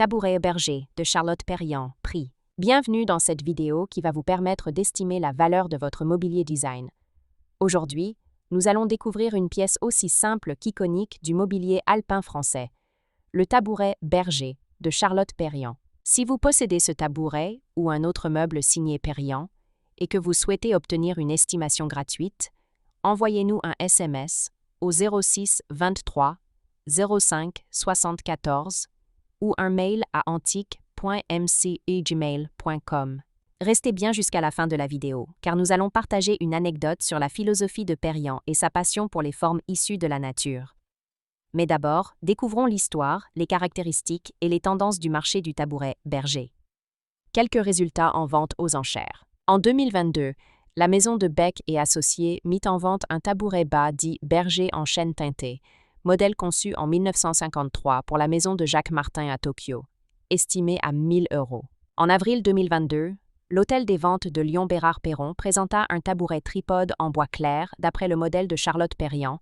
Tabouret Berger de Charlotte Perriand, prix. Bienvenue dans cette vidéo qui va vous permettre d'estimer la valeur de votre mobilier design. Aujourd'hui, nous allons découvrir une pièce aussi simple qu'iconique du mobilier alpin français, le tabouret Berger de Charlotte Perriand. Si vous possédez ce tabouret ou un autre meuble signé Perriand et que vous souhaitez obtenir une estimation gratuite, envoyez-nous un SMS au 06 23 05 74 ou un mail à antique.mc@gmail.com. Restez bien jusqu'à la fin de la vidéo, car nous allons partager une anecdote sur la philosophie de Perriand et sa passion pour les formes issues de la nature. Mais d'abord, découvrons l'histoire, les caractéristiques et les tendances du marché du tabouret Berger. Quelques résultats en vente aux enchères. En 2022, la maison de Bec et Associés mit en vente un tabouret bas dit Berger en chêne teinté, modèle conçu en 1953 pour la maison de Jacques Martin à Tokyo, estimé à 1 000 €. En avril 2022, l'hôtel des ventes de Lyon-Bérard-Perron présenta un tabouret tripode en bois clair d'après le modèle de Charlotte Perriand,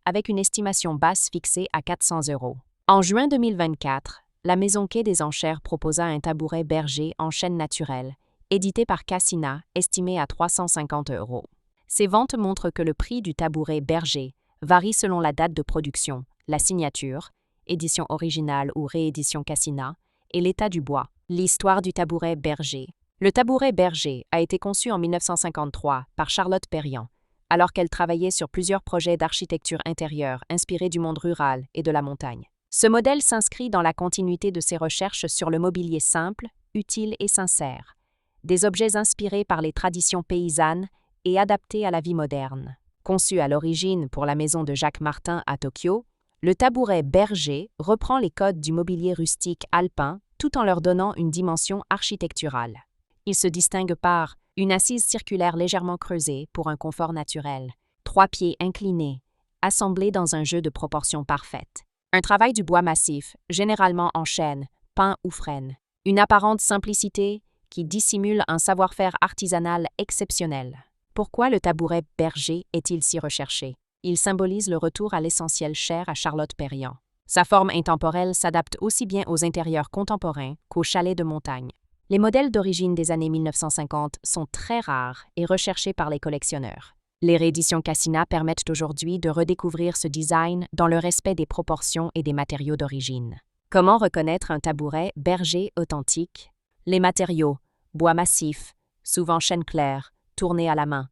avec une estimation basse fixée à 400 €. En juin 2024, la maison Quai des Enchères proposa un tabouret Berger en chêne naturel, édité par Cassina, estimé à 350 €. Ces ventes montrent que le prix du tabouret Berger varie selon la date de production, la signature, édition originale ou réédition Cassina, et l'état du bois. L'histoire du tabouret Berger. Le tabouret Berger a été conçu en 1953 par Charlotte Perriand, alors qu'elle travaillait sur plusieurs projets d'architecture intérieure inspirés du monde rural et de la montagne. Ce modèle s'inscrit dans la continuité de ses recherches sur le mobilier simple, utile et sincère, des objets inspirés par les traditions paysannes et adaptés à la vie moderne. Conçu à l'origine pour la maison de Jacques Martin à Tokyo, le tabouret Berger reprend les codes du mobilier rustique alpin tout en leur donnant une dimension architecturale. Il se distingue par une assise circulaire légèrement creusée pour un confort naturel, 3 pieds inclinés, assemblés dans un jeu de proportions parfaites, un travail du bois massif, généralement en chêne, pin ou frêne, une apparente simplicité qui dissimule un savoir-faire artisanal exceptionnel. Pourquoi le tabouret Berger est-il si recherché? Il symbolise le retour à l'essentiel cher à Charlotte Perriand. Sa forme intemporelle s'adapte aussi bien aux intérieurs contemporains qu'aux chalets de montagne. Les modèles d'origine des années 1950 sont très rares et recherchés par les collectionneurs. Les rééditions Cassina permettent aujourd'hui de redécouvrir ce design dans le respect des proportions et des matériaux d'origine. Comment reconnaître un tabouret Berger authentique? Les matériaux: bois massif, souvent chêne clair, tourné à la main.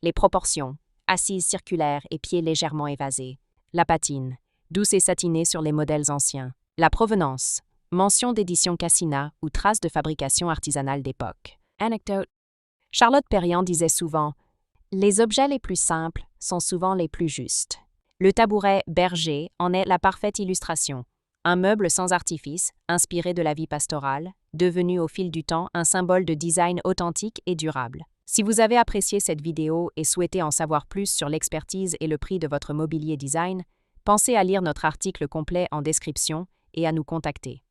Les proportions: assise circulaire et pieds légèrement évasés. La patine: douce et satinée sur les modèles anciens. La provenance: mention d'édition Cassina ou traces de fabrication artisanale d'époque. Anecdote: Charlotte Perriand disait souvent « Les objets les plus simples sont souvent les plus justes ». Le tabouret Berger en est la parfaite illustration. Un meuble sans artifice, inspiré de la vie pastorale, devenu au fil du temps un symbole de design authentique et durable. Si vous avez apprécié cette vidéo et souhaitez en savoir plus sur l'expertise et le prix de votre mobilier design, pensez à lire notre article complet en description et à nous contacter.